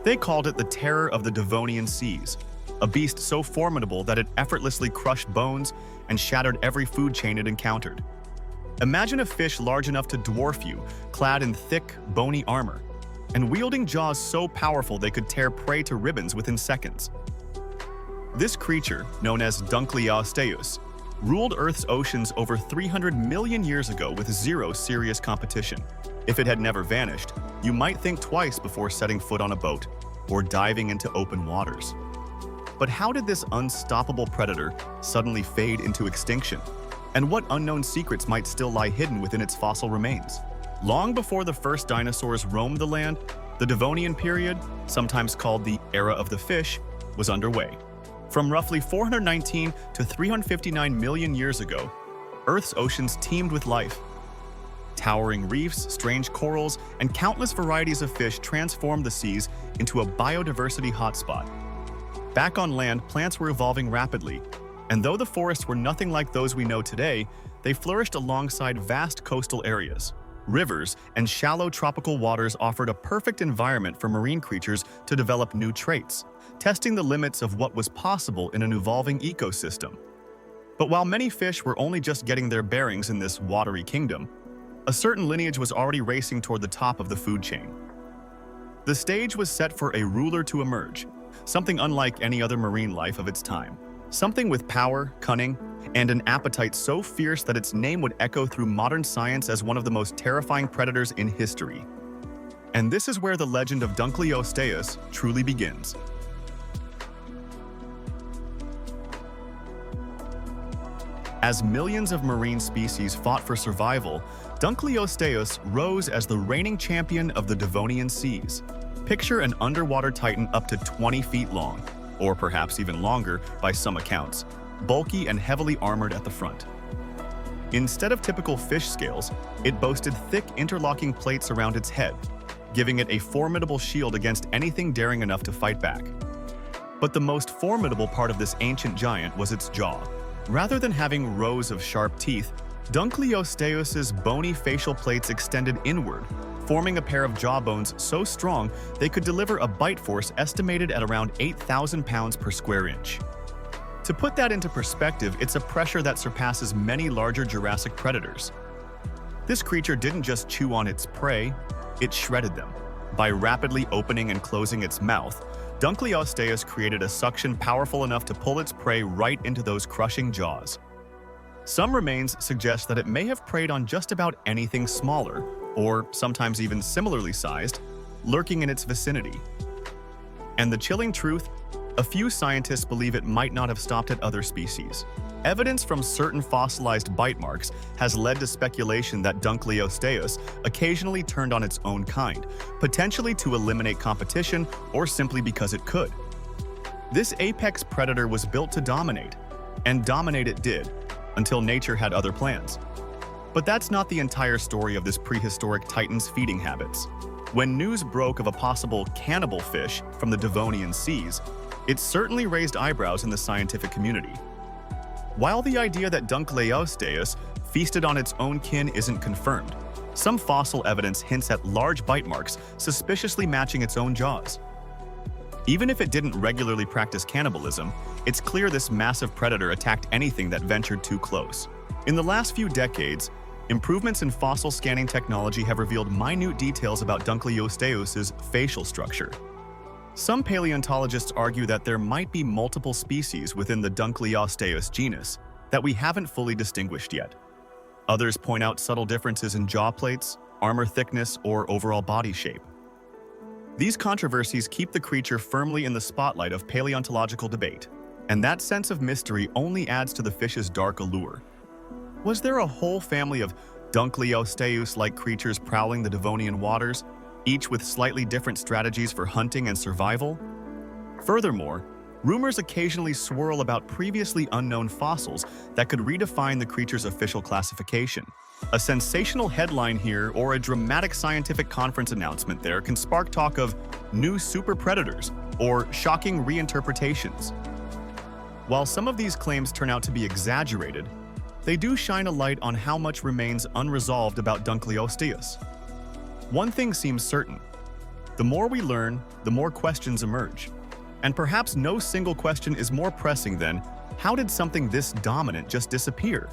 They called it the terror of the Devonian seas, a beast so formidable that it effortlessly crushed bones and shattered every food chain it encountered. Imagine a fish large enough to dwarf you, clad in thick, bony armor, and wielding jaws so powerful they could tear prey to ribbons within seconds. This creature, known as Dunkleosteus, ruled Earth's oceans over 300 million years ago with zero serious competition. If it had never vanished, you might think twice before setting foot on a boat or diving into open waters. But how did this unstoppable predator suddenly fade into extinction? And what unknown secrets might still lie hidden within its fossil remains? Long before the first dinosaurs roamed the land, the Devonian period, sometimes called the Era of the Fish, was underway. From roughly 419 to 359 million years ago, Earth's oceans teemed with life. Towering reefs, strange corals, and countless varieties of fish transformed the seas into a biodiversity hotspot. Back on land, plants were evolving rapidly, and though the forests were nothing like those we know today, they flourished alongside vast coastal areas. Rivers and shallow tropical waters offered a perfect environment for marine creatures to develop new traits, testing the limits of what was possible in an evolving ecosystem. But while many fish were only just getting their bearings in this watery kingdom, a certain lineage was already racing toward the top of the food chain. The stage was set for a ruler to emerge, something unlike any other marine life of its time. Something with power, cunning, and an appetite so fierce that its name would echo through modern science as one of the most terrifying predators in history. And this is where the legend of Dunkleosteus truly begins. As millions of marine species fought for survival, Dunkleosteus rose as the reigning champion of the Devonian seas. Picture an underwater titan up to 20 feet long, or perhaps even longer by some accounts, bulky and heavily armored at the front. Instead of typical fish scales, it boasted thick interlocking plates around its head, giving it a formidable shield against anything daring enough to fight back. But the most formidable part of this ancient giant was its jaw. Rather than having rows of sharp teeth, Dunkleosteus's bony facial plates extended inward, forming a pair of jawbones so strong they could deliver a bite force estimated at around 8,000 pounds per square inch. To put that into perspective, it's a pressure that surpasses many larger Jurassic predators. This creature didn't just chew on its prey, it shredded them. By rapidly opening and closing its mouth, Dunkleosteus created a suction powerful enough to pull its prey right into those crushing jaws. Some remains suggest that it may have preyed on just about anything smaller, or sometimes even similarly sized, lurking in its vicinity. And the chilling truth, a few scientists believe it might not have stopped at other species. Evidence from certain fossilized bite marks has led to speculation that Dunkleosteus occasionally turned on its own kind, potentially to eliminate competition or simply because it could. This apex predator was built to dominate, and dominate it did, until nature had other plans. But that's not the entire story of this prehistoric titan's feeding habits. When news broke of a possible cannibal fish from the Devonian seas, it certainly raised eyebrows in the scientific community. While the idea that Dunkleosteus feasted on its own kin isn't confirmed, some fossil evidence hints at large bite marks suspiciously matching its own jaws. Even if it didn't regularly practice cannibalism, it's clear this massive predator attacked anything that ventured too close. In the last few decades, improvements in fossil scanning technology have revealed minute details about Dunkleosteus's facial structure. Some paleontologists argue that there might be multiple species within the Dunkleosteus genus that we haven't fully distinguished yet. Others point out subtle differences in jaw plates, armor thickness, or overall body shape. These controversies keep the creature firmly in the spotlight of paleontological debate, and that sense of mystery only adds to the fish's dark allure. Was there a whole family of Dunkleosteus-like creatures prowling the Devonian waters, each with slightly different strategies for hunting and survival? Furthermore, rumors occasionally swirl about previously unknown fossils that could redefine the creature's official classification. A sensational headline here or a dramatic scientific conference announcement there can spark talk of new super predators or shocking reinterpretations. While some of these claims turn out to be exaggerated, they do shine a light on how much remains unresolved about Dunkleosteus. One thing seems certain: The more we learn, the more questions emerge. And perhaps no single question is more pressing than, how did something this dominant just disappear?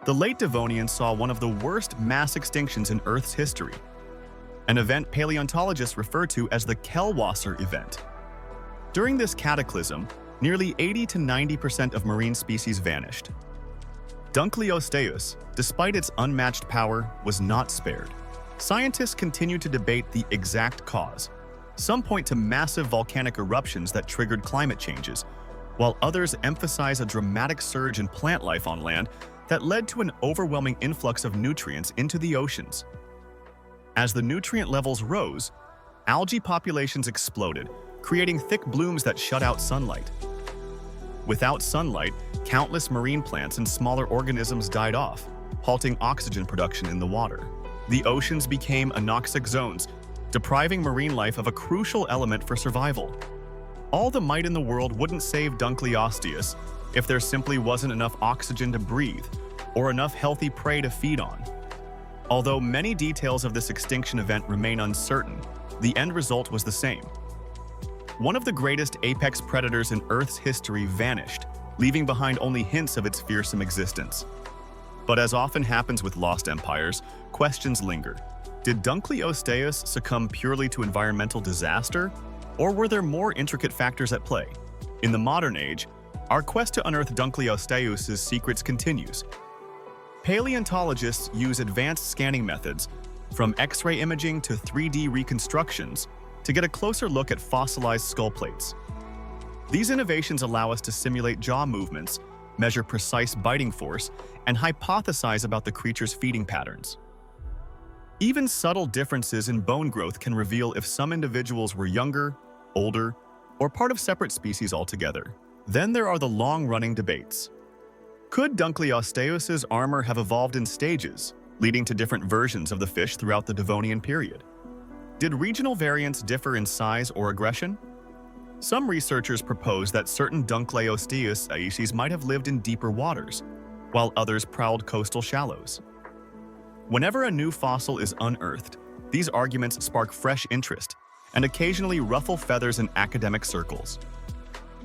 The late Devonian saw one of the worst mass extinctions in Earth's history, an event paleontologists refer to as the Kellwasser event. During this cataclysm, nearly 80 to 90% of marine species vanished. Dunkleosteus, despite its unmatched power, was not spared. Scientists continue to debate the exact cause. Some point to massive volcanic eruptions that triggered climate changes, while others emphasize a dramatic surge in plant life on land that led to an overwhelming influx of nutrients into the oceans. As the nutrient levels rose, algae populations exploded, creating thick blooms that shut out sunlight. Without sunlight, countless marine plants and smaller organisms died off, halting oxygen production in the water. The oceans became anoxic zones, depriving marine life of a crucial element for survival. All the might in the world wouldn't save Dunkleosteus if there simply wasn't enough oxygen to breathe or enough healthy prey to feed on. Although many details of this extinction event remain uncertain, the end result was the same. One of the greatest apex predators in Earth's history vanished, leaving behind only hints of its fearsome existence. But as often happens with lost empires, questions linger. Did Dunkleosteus succumb purely to environmental disaster, or were there more intricate factors at play? In the modern age, our quest to unearth Dunkleosteus' secrets continues. Paleontologists use advanced scanning methods, from X-ray imaging to 3D reconstructions, to get a closer look at fossilized skull plates. These innovations allow us to simulate jaw movements, measure precise biting force, and hypothesize about the creature's feeding patterns. Even subtle differences in bone growth can reveal if some individuals were younger, older, or part of separate species altogether. Then there are the long-running debates. Could Dunkleosteus' armor have evolved in stages, leading to different versions of the fish throughout the Devonian period? Did regional variants differ in size or aggression? Some researchers propose that certain Dunkleosteus species might have lived in deeper waters, while others prowled coastal shallows. Whenever a new fossil is unearthed, these arguments spark fresh interest and occasionally ruffle feathers in academic circles.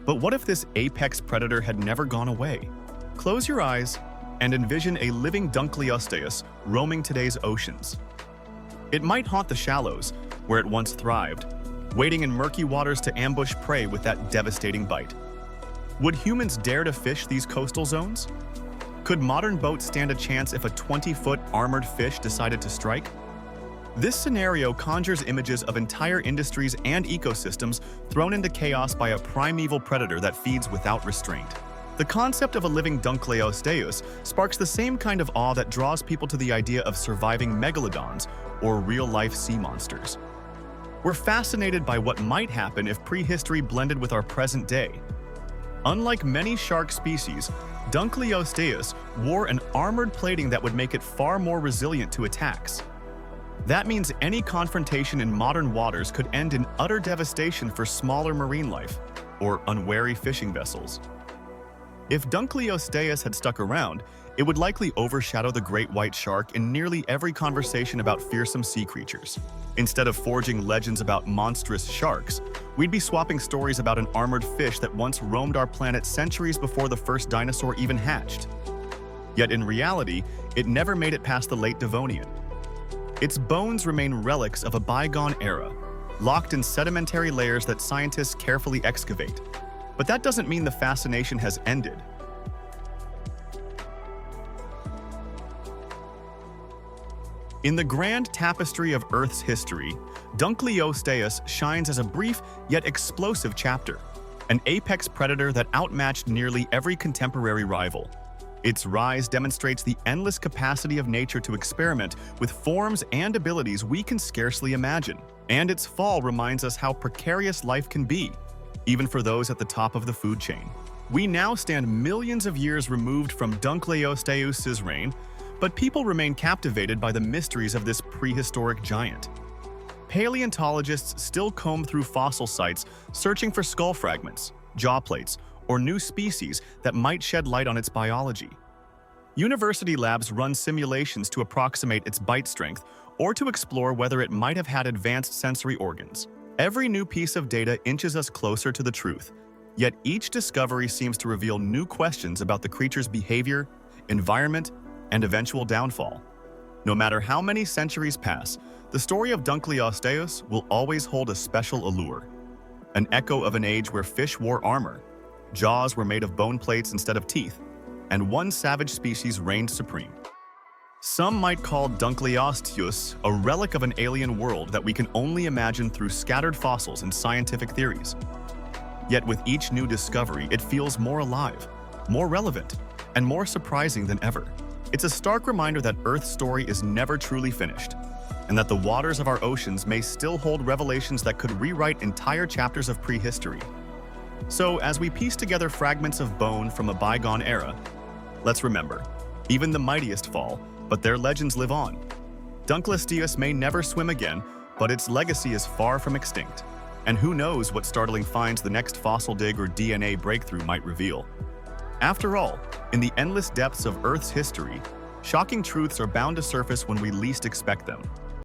But what if this apex predator had never gone away? Close your eyes and envision a living Dunkleosteus roaming today's oceans. It might haunt the shallows, where it once thrived, waiting in murky waters to ambush prey with that devastating bite. Would humans dare to fish these coastal zones? Could modern boats stand a chance if a 20-foot armored fish decided to strike? This scenario conjures images of entire industries and ecosystems thrown into chaos by a primeval predator that feeds without restraint. The concept of a living Dunkleosteus sparks the same kind of awe that draws people to the idea of surviving megalodons or real-life sea monsters. We're fascinated by what might happen if prehistory blended with our present day. Unlike many shark species, Dunkleosteus wore an armored plating that would make it far more resilient to attacks. That means any confrontation in modern waters could end in utter devastation for smaller marine life, or unwary fishing vessels. If Dunkleosteus had stuck around, it would likely overshadow the great white shark in nearly every conversation about fearsome sea creatures. Instead of forging legends about monstrous sharks, we'd be swapping stories about an armored fish that once roamed our planet centuries before the first dinosaur even hatched. Yet in reality, it never made it past the late Devonian. Its bones remain relics of a bygone era, locked in sedimentary layers that scientists carefully excavate. But that doesn't mean the fascination has ended. In the grand tapestry of Earth's history, Dunkleosteus shines as a brief yet explosive chapter, an apex predator that outmatched nearly every contemporary rival. Its rise demonstrates the endless capacity of nature to experiment with forms and abilities we can scarcely imagine. And its fall reminds us how precarious life can be, even for those at the top of the food chain. We now stand millions of years removed from Dunkleosteus' reign, but people remain captivated by the mysteries of this prehistoric giant. Paleontologists still comb through fossil sites searching for skull fragments, jaw plates, or new species that might shed light on its biology. University labs run simulations to approximate its bite strength or to explore whether it might have had advanced sensory organs. Every new piece of data inches us closer to the truth, yet each discovery seems to reveal new questions about the creature's behavior, environment, and eventual downfall. No matter how many centuries pass, the story of Dunkleosteus will always hold a special allure. An echo of an age where fish wore armor, jaws were made of bone plates instead of teeth, and one savage species reigned supreme. Some might call Dunkleosteus a relic of an alien world that we can only imagine through scattered fossils and scientific theories. Yet with each new discovery, it feels more alive, more relevant, and more surprising than ever. It's a stark reminder that Earth's story is never truly finished, and that the waters of our oceans may still hold revelations that could rewrite entire chapters of prehistory. So, as we piece together fragments of bone from a bygone era, let's remember, even the mightiest fall, but their legends live on. Dunkleosteus may never swim again, but its legacy is far from extinct. And who knows what startling finds the next fossil dig or DNA breakthrough might reveal. After all, in the endless depths of Earth's history, shocking truths are bound to surface when we least expect them.